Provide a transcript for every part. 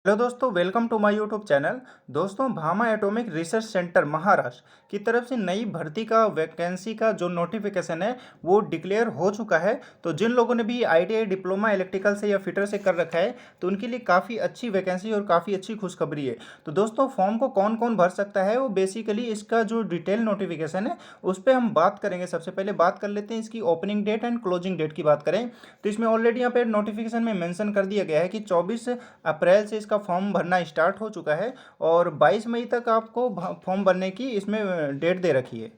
Hello दोस्तों, welcome to my YouTube channel. दोस्तों, Bhabha atomic research centre Maharashtra की तरफ से नई भर्ती का वैकेंसी का जो नोटिफिकेशन है वो डिक्लेयर हो चुका है। तो जिन लोगों ने भी आईटीआई डिप्लोमा इलेक्ट्रिकल से या फिटर से कर रखा है तो उनके लिए काफ़ी अच्छी वैकेंसी और काफ़ी अच्छी खुशखबरी है। तो दोस्तों, फॉर्म को कौन कौन भर सकता है वो बेसिकली इसका जो डिटेल नोटिफिकेशन है उस पर हम बात करेंगे। सबसे पहले बात कर लेते हैं इसकी opening date and closing date की बात करें तो इसमें ऑलरेडी यहाँ पे नोटिफिकेशन में मेंशन कर दिया गया है कि 24 अप्रैल से इसका फॉर्म भरना स्टार्ट हो चुका है और 22 मई तक आपको फॉर्म भरने की इसमें डेट दे रखी है।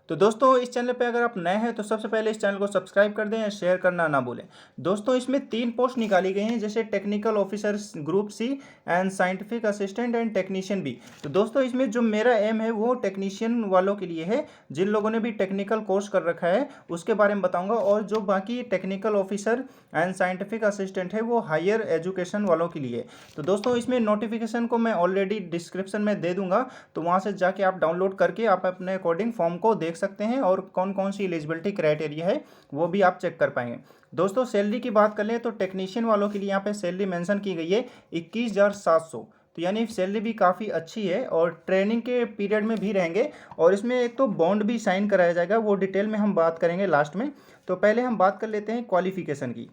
तो दोस्तों, इस चैनल पे अगर आप नए हैं तो सबसे पहले इस चैनल को सब्सक्राइब कर दें, शेयर करना ना भूलें। दोस्तों, इसमें 3 पोस्ट निकाली गई हैं, जैसे technical officer group C and scientific assistant and technician भी। तो दोस्तों, इसमें जो मेरा एम है वो टेक्नीशियन वालों के लिए है। जिन लोगों ने भी टेक्निकल कोर्स कर रखा है उसके बारे में बताऊंगा, और जो बाकी technical officer and scientific assistant है वो हायर एजुकेशन वालों के लिए। तो दोस्तों, इसमें नोटिफिकेशन को मैं ऑलरेडी डिस्क्रिप्शन में दे दूंगा, तो वहाँ से जाके आप डाउनलोड करके आप अपने अकॉर्डिंग फॉर्म को देख सकते हैं और कौन कौन सी एलिजिबिलिटी क्राइटेरिया है वो भी आप चेक कर पाएंगे। दोस्तों, सैलरी की बात कर लें तो टेक्नीशियन वालों के लिए यहाँ पे सैलरी मेंशन की गई है 21,700। तो यानी सैलरी भी काफ़ी अच्छी है और ट्रेनिंग के पीरियड में भी रहेंगे। और इसमें एक तो बॉन्ड भी साइन कराया जाएगा, वो डिटेल में हम बात करेंगे लास्ट में। तो पहले हम बात कर लेते हैं क्वालिफिकेशन की।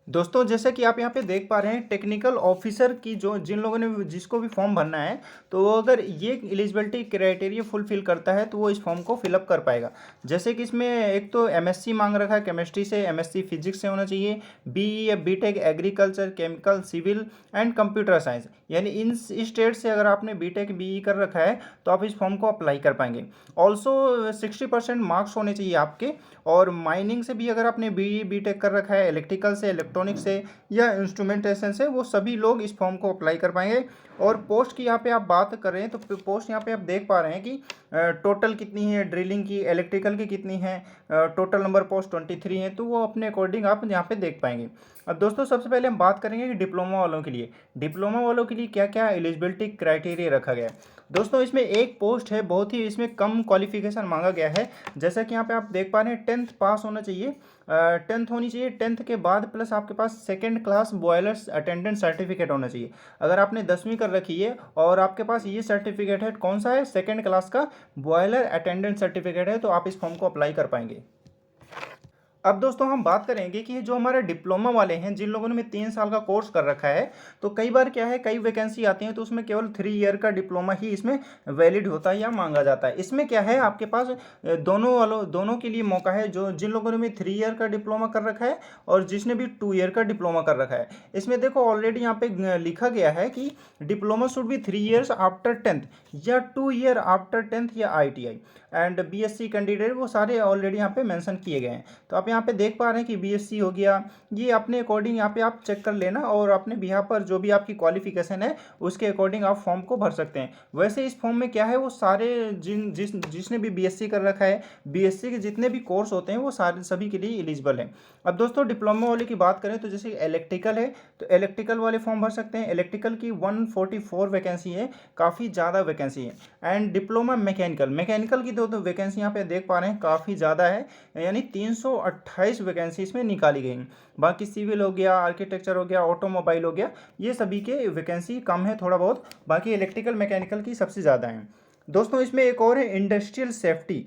दोस्तों, जैसे कि आप यहाँ पे देख पा रहे हैं टेक्निकल ऑफिसर की जो जिन लोगों ने जिसको भी फॉर्म भरना है तो वो अगर ये एलिजिबिलिटी क्राइटेरिया फुलफिल करता है तो वो इस फॉर्म को फिलअप कर पाएगा। जैसे कि इसमें एक तो एमएससी मांग रखा है, केमिस्ट्री से, एमएससी फिजिक्स से होना चाहिए, बीई या BTech agriculture, chemical, civil and computer science. यानी इन स्टेट से अगर आपने बीटेक बीई कर रखा है तो आप इस फॉर्म को अप्लाई कर पाएंगे। ऑल्सो 60% मार्क्स होने चाहिए आपके। और माइनिंग से भी अगर आपने बीई बीटेक कर रखा है, इलेक्ट्रिकल से, इलेक्ट्रॉनिक से या इंस्ट्रूमेंटेशन से, वो सभी लोग इस फॉर्म को अप्लाई कर पाएंगे। और पोस्ट की यहाँ पे आप बात कर रहे हैं तो पोस्ट यहाँ पे आप देख पा रहे हैं कि टोटल कितनी है, ड्रिलिंग की, इलेक्ट्रिकल की कितनी है, टोटल नंबर पोस्ट 23 है। तो वो अपने अकॉर्डिंग आप यहाँ पे देख पाएंगे। अब दोस्तों, सबसे पहले हम बात करेंगे कि डिप्लोमा वालों के लिए क्या क्या एलिजिबिलिटी क्राइटेरिया रखा गया है। दोस्तों, इसमें एक पोस्ट है, बहुत ही इसमें कम क्वालिफिकेशन मांगा गया है। जैसा कि यहाँ पे आप देख पा रहे हैं 10th पास होना चाहिए, 10th होनी चाहिए, 10th के बाद प्लस आपके पास second class boilers attendant certificate होना चाहिए। अगर आपने 10वीं कर रखी है और आपके पास ये सर्टिफिकेट है, कौन सा है, सेकंड क्लास का बॉयलर अटेंडेंट सर्टिफिकेट है, तो आप इस फॉर्म को अप्लाई कर पाएंगे। अब दोस्तों, हम बात करेंगे कि जो हमारे डिप्लोमा वाले हैं, जिन लोगों ने 3 साल का कोर्स कर रखा है, तो कई बार क्या है, कई वैकेंसी आती हैं तो उसमें केवल 3 ईयर का डिप्लोमा ही इसमें वैलिड होता है या मांगा जाता है। इसमें क्या है, आपके पास दोनों के लिए मौका है। जो जिन लोगों ने भी 3 ईयर का डिप्लोमा कर रखा है और जिसने भी 2 ईयर का डिप्लोमा कर रखा है, इसमें देखो ऑलरेडी यहाँ पे लिखा गया है कि diploma should be 3 years after 10th या 2 ईयर आफ्टर 10th या आईटीआई एंड बीएससी कैंडिडेट, वो सारे ऑलरेडी यहाँ पे मेंशन किए गए हैं। तो आप यहाँ पे देख पा रहे हैं कि बीएससी हो गया, ये अपने अकॉर्डिंग यहाँ पे आप चेक कर लेना और अपने बिहार पर जो भी आपकी क्वालिफिकेशन है उसके अकॉर्डिंग आप फॉर्म को भर सकते हैं। वैसे इस फॉर्म में क्या है, वो सारे जिसने भी बीएससी कर रखा है, बीएससी के जितने भी कोर्स होते हैं वो सारे सभी के लिए एलिजिबल हैं। अब दोस्तों, डिप्लोमा वाले की बात करें तो जैसे इलेक्ट्रिकल है तो इलेक्ट्रिकल वाले फॉर्म भर सकते हैं। इलेक्ट्रिकल की 144 वैकेंसी है, काफ़ी ज़्यादा वैकेंसी है। एंड डिप्लोमा मैकेनिकल की तो वैकेंसी यहाँ पे देख पा रहे हैं काफ़ी ज़्यादा है, यानी 328 वैकेंसी इसमें निकाली गई। बाकी सिविल हो गया, आर्किटेक्चर हो गया, ऑटोमोबाइल हो गया, ये सभी के वैकेंसी कम है थोड़ा बहुत, बाकी इलेक्ट्रिकल मैकेनिकल की सबसे ज़्यादा है। दोस्तों, इसमें एक और है इंडस्ट्रियल सेफ्टी।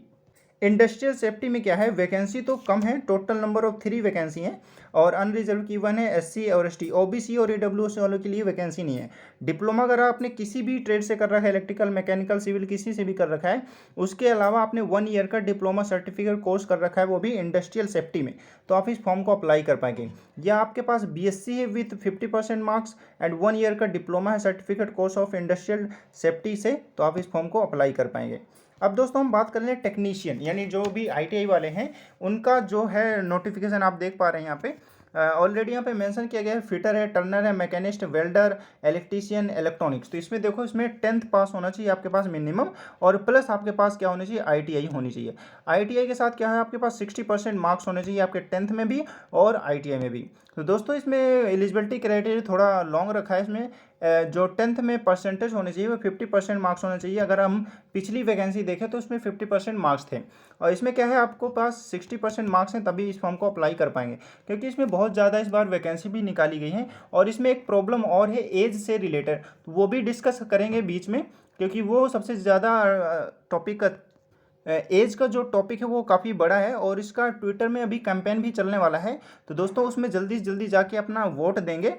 इंडस्ट्रियल सेफ्टी में क्या है, वैकेंसी तो कम है, टोटल नंबर ऑफ 3 वैकेंसी हैं और अनरिजर्व की 1 है। एससी और एसटी, ओबीसी और ईडब्ल्यूएस वालों के लिए वैकेंसी नहीं है। डिप्लोमा अगर आपने किसी भी ट्रेड से कर रखा है, इलेक्ट्रिकल, मैकेनिकल, सिविल, किसी से भी कर रखा है, उसके अलावा आपने 1 ईयर का डिप्लोमा सर्टिफिकेट कोर्स कर रखा है, वो भी इंडस्ट्रियल सेफ्टी में, तो आप इस फॉर्म को अप्लाई कर पाएंगे। या आपके पास बीएससी है विथ 50% मार्क्स एंड 1 ईयर का डिप्लोमा है certificate course of industrial safety से, तो आप इस फॉर्म को अप्लाई कर पाएंगे। अब दोस्तों, हम बात कर लें टेक्नीशियन, यानी जो भी आईटीआई वाले हैं उनका जो है नोटिफिकेशन आप देख पा रहे हैं यहाँ पे ऑलरेडी यहाँ पे मेंशन किया गया है। फिटर है, टर्नर है, मैकेनिस्ट, वेल्डर, इलेक्ट्रीशियन, इलेक्ट्रॉनिक्स। तो इसमें देखो, इसमें 10th पास होना चाहिए आपके पास मिनिमम, और प्लस आपके पास क्या होनी चाहिए, आईटीआई होनी चाहिए। आईटीआई के साथ क्या है, आपके पास 60% मार्क्स होने चाहिए आपके 10th में भी और आईटीआई में भी। तो दोस्तों इसमें एलिजिबिलिटी क्राइटेरिया थोड़ा लॉन्ग रखा है। इसमें जो 10th में परसेंटेज होने चाहिए वो 50% मार्क्स होने चाहिए। अगर हम पिछली वैकेंसी देखें तो उसमें 50% मार्क्स थे, और इसमें क्या है, आपको पास 60% मार्क्स हैं तभी इस फॉर्म को अप्लाई कर पाएंगे, क्योंकि इसमें बहुत ज़्यादा इस बार वैकेंसी भी निकाली गई है। और इसमें एक प्रॉब्लम और है एज से रिलेटेड, तो वो भी डिस्कस करेंगे बीच में, क्योंकि वो सबसे ज़्यादा टॉपिक एज का जो टॉपिक है वो काफ़ी बड़ा है, और इसका ट्विटर में अभी कैंपेन भी चलने वाला है। तो दोस्तों उसमें जल्दी से जल्दी जाके अपना वोट देंगे।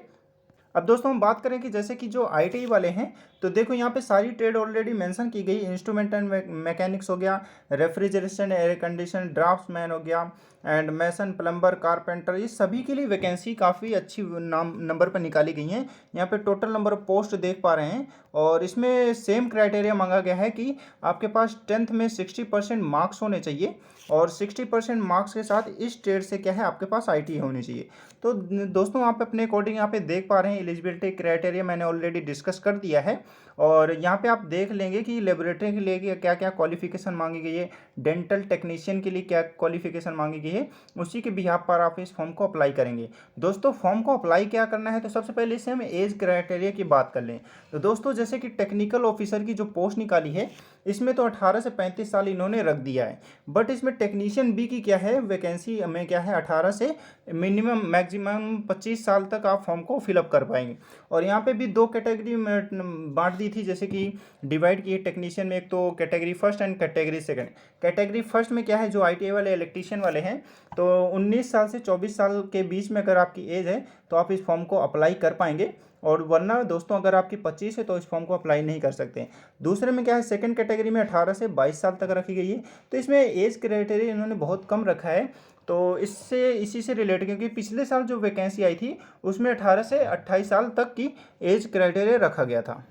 अब दोस्तों हम बात करें कि जैसे कि जो आईटीआई वाले हैं, तो देखो यहाँ पे सारी ट्रेड ऑलरेडी मेंशन की गई। इंस्ट्रूमेंट एंड मैकेनिक्स हो गया, रेफ्रिजरेशन एयर कंडीशन, ड्राफ्ट्समैन हो गया, एंड मैसन, प्लम्बर, कारपेंटर, ये सभी के लिए वैकेंसी काफ़ी अच्छी नाम नंबर पर निकाली गई हैं। यहाँ पे टोटल नंबर ऑफ पोस्ट देख पा रहे हैं, और इसमें सेम क्राइटेरिया मांगा गया है कि आपके पास 10th में 60% मार्क्स होने चाहिए, और 60% मार्क्स के साथ इस ट्रेड से क्या है आपके पास आईटी होनी चाहिए। तो दोस्तों आप अपने अकॉर्डिंग यहाँ पे देख पा रहे हैं एलिजिबिलिटी क्राइटेरिया मैंने ऑलरेडी डिस्कस कर दिया है, और यहाँ पे आप देख लेंगे कि लेबोरेटरी के लिए क्या क्या क्वालिफिकेशन मांगी गई है, डेंटल टेक्नीशियन के लिए क्या क्वालिफिकेशन मांगी गई है, उसी के बिहाफ पर आप इस फॉर्म को अप्लाई करेंगे। दोस्तों फॉर्म को अप्लाई क्या करना है, तो सबसे पहले इससे हम एज क्राइटेरिया की बात कर लें। तो दोस्तों जैसे कि टेक्निकल ऑफिसर की जो पोस्ट निकाली है, इसमें तो 18 से 35 साल इन्होंने रख दिया है, बट इसमें टेक्नीशियन बी की क्या है वैकेंसी में क्या है 18 से मिनिमम मैक्सिमम 25 साल तक आप फॉर्म को फिलअप कर पाएंगे। और यहाँ पे भी दो कैटेगरी में बांट दी थी, जैसे कि डिवाइड की है टेक्नीशियन में, एक तो category first and category second. Category first में क्या है, जो आईटीआई वाले इलेक्ट्रीशियन वाले हैं, तो 19 साल से 24 साल के बीच में अगर आपकी एज है तो आप इस फॉर्म को अप्लाई कर पाएंगे, और वरना दोस्तों अगर आपकी 25 है तो इस फॉर्म को अप्लाई नहीं कर सकते। दूसरे में क्या है, सेकंड कैटेगरी में 18 से 22 साल तक रखी गई है। तो इसमें एज क्राइटेरिया इन्होंने बहुत कम रखा है, तो इसी से रिलेटेड, क्योंकि पिछले साल जो वैकेंसी आई थी उसमें 18 से 28 साल तक की एज क्राइटेरिया रखा गया था।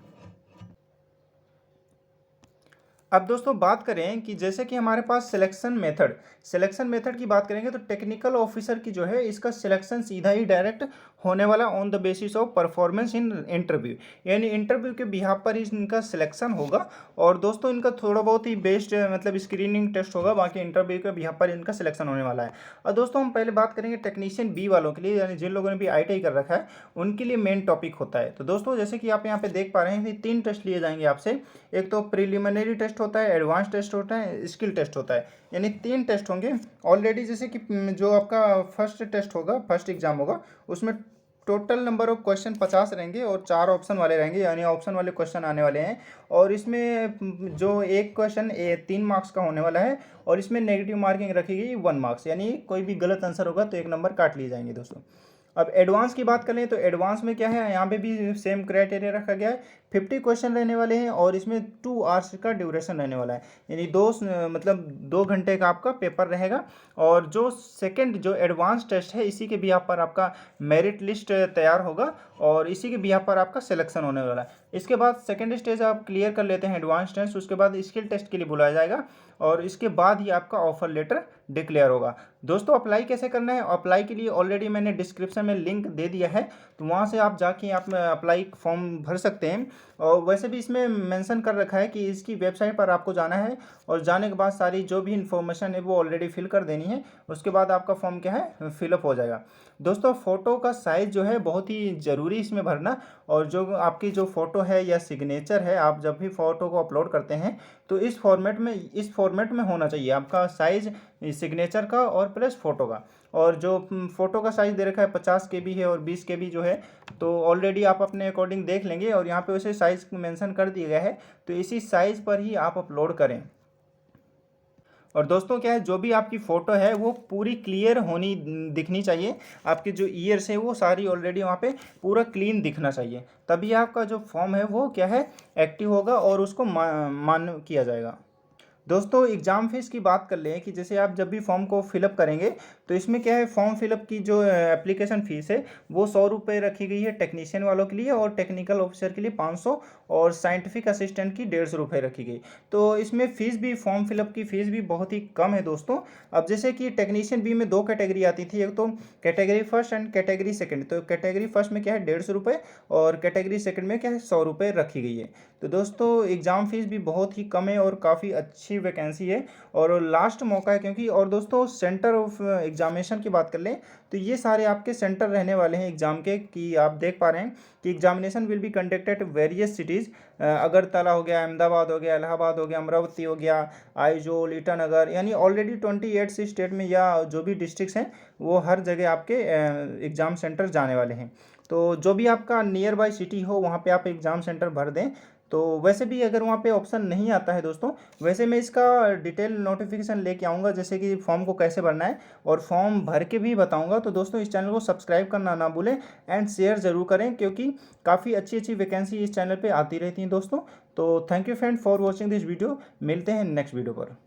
अब दोस्तों बात करें कि जैसे कि हमारे पास सिलेक्शन मेथड की बात करेंगे, तो टेक्निकल ऑफिसर की जो है इसका सिलेक्शन सीधा ही डायरेक्ट होने वाला on the basis of performance in interview, यानी इंटरव्यू के बिहाफ पर ही इनका सिलेक्शन होगा। और दोस्तों इनका थोड़ा बहुत ही बेस्ड मतलब स्क्रीनिंग टेस्ट होगा, बाकी इंटरव्यू के बिहाफ पर इनका सिलेक्शन होने वाला है। और दोस्तों हम पहले बात करेंगे टेक्नीशियन बी वालों के लिए, यानी जिन लोगों ने भी आईटीआई कर रखा है उनके लिए मेन टॉपिक होता है। तो दोस्तों जैसे कि आप यहाँ पे देख पा रहे हैं कि 3 टेस्ट लिए जाएंगे आपसे। एक तो प्रिलिमिनरी टेस्ट होता है, एडवांस टेस्ट होता है, स्किल टेस्ट होता है, यानी 3 टेस्ट होंगे ऑलरेडी। जैसे कि जो आपका फर्स्ट टेस्ट होगा, फर्स्ट एग्जाम होगा, उसमें टोटल नंबर ऑफ क्वेश्चन 50 रहेंगे और 4 ऑप्शन वाले रहेंगे, यानी ऑप्शन वाले क्वेश्चन आने वाले हैं। और इसमें जो एक क्वेश्चन 3 मार्क्स का होने वाला है, और इसमें नेगेटिव मार्किंग रखी गई 1 मार्क्स, यानी कोई भी गलत आंसर होगा तो 1 नंबर काट लिए जाएंगे दोस्तों। अब एडवांस की बात करें तो एडवांस में क्या है, यहाँ पे भी सेम क्राइटेरिया रखा गया है। 50 क्वेश्चन रहने वाले हैं, और इसमें 2 आवर्स का ड्यूरेशन रहने वाला है, यानी 2 घंटे का आपका पेपर रहेगा। और जो सेकंड जो एडवांस टेस्ट है, इसी के बिहाफ पर आपका मेरिट लिस्ट तैयार होगा, और इसी के बिहाफ पर आपका सिलेक्शन होने वाला है। इसके बाद सेकंड स्टेज आप क्लियर कर लेते हैं एडवांस टेस्ट, उसके बाद स्किल टेस्ट के लिए बुलाया जाएगा, और इसके बाद ही आपका ऑफर लेटर डिक्लेयर होगा। दोस्तों अप्लाई कैसे करना है, अप्लाई के लिए ऑलरेडी मैंने डिस्क्रिप्शन में लिंक दे दिया है, तो वहाँ से आप जाके आप अप्लाई फॉर्म भर सकते हैं। और वैसे भी इसमें मेंशन कर रखा है कि इसकी वेबसाइट पर आपको जाना है, और जाने के बाद सारी जो भी इन्फॉर्मेशन है वो ऑलरेडी फिल कर देनी है, उसके बाद आपका फॉर्म क्या है फिलअप हो जाएगा। दोस्तों फ़ोटो का साइज़ जो है बहुत ही ज़रूरी इसमें भरना, और जो आपकी जो फ़ोटो है या सिग्नेचर है, आप जब भी फ़ोटो को अपलोड करते हैं तो इस फॉर्मेट में होना चाहिए आपका साइज़ सिग्नेचर का और प्लस फ़ोटो का। और जो फ़ोटो का साइज़ दे रखा है 50 KB है और 20 KB जो है, तो ऑलरेडी आप अपने अकॉर्डिंग देख लेंगे, और यहाँ पे वैसे साइज़ मेंशन कर दिया गया है, तो इसी साइज़ पर ही आप अपलोड करें। और दोस्तों क्या है, जो भी आपकी फ़ोटो है वो पूरी क्लियर होनी दिखनी चाहिए, आपकी जो ईयर्स है वो सारी ऑलरेडी वहाँ पे पूरा क्लीन दिखना चाहिए, तभी आपका जो फॉर्म है वो क्या है एक्टिव होगा और उसको मान्य किया जाएगा। दोस्तों एग्ज़ाम फीस की बात कर लें कि जैसे आप जब भी फॉर्म को फिलअप करेंगे, तो इसमें क्या है, फॉर्म फिलअप की जो एप्लीकेशन फ़ीस है वो 100 रुपये रखी गई है टेक्नीशियन वालों के लिए, और टेक्निकल ऑफिसर के लिए 500, और साइंटिफिक असिस्टेंट की 150 रुपये रखी गई। तो इसमें फ़ीस भी, फॉर्म फिलअप की फ़ीस भी बहुत ही कम है दोस्तों। अब जैसे कि टेक्नीशियन बी में 2 कैटेगरी आती थी, एक तो category first and category second. तो कैटेगरी फर्स्ट में क्या है 150 रुपये, और कैटेगरी सेकेंड में क्या है 100 रुपये रखी गई है। तो दोस्तों एग्ज़ाम फीस भी बहुत ही कम है और काफ़ी अच्छी वैकेंसी है, और लास्ट मौका है क्योंकि, और दोस्तों सेंटर ऑफ एग्ज़ाम एग्जामिनेशन की बात कर लें तो ये सारे आपके सेंटर रहने वाले हैं एग्ज़ाम के, कि आप देख पा रहे हैं कि examination will be conducted various cities. Agartala हो गया, अहमदाबाद हो गया, इलाहाबाद हो गया, अमरावती हो गया, आइजोल, ईटानगर, यानी ऑलरेडी 28 स्टेट में या जो भी डिस्ट्रिक्ट्स हैं वो हर जगह आपके एग्ज़ाम सेंटर जाने वाले हैं। तो जो भी आपका नियर बाय सिटी हो वहाँ पे आप एग्ज़ाम सेंटर भर दें। तो वैसे भी अगर वहाँ पे ऑप्शन नहीं आता है दोस्तों, वैसे मैं इसका डिटेल नोटिफिकेशन लेके आऊँगा, जैसे कि फॉर्म को कैसे भरना है और फॉर्म भर के भी बताऊँगा। तो दोस्तों इस चैनल को सब्सक्राइब करना ना भूलें एंड शेयर ज़रूर करें, क्योंकि काफ़ी अच्छी अच्छी वैकेंसी इस चैनल पर आती रहती हैं दोस्तों। तो thank you friend for watching this video. मिलते हैं नेक्स्ट वीडियो पर।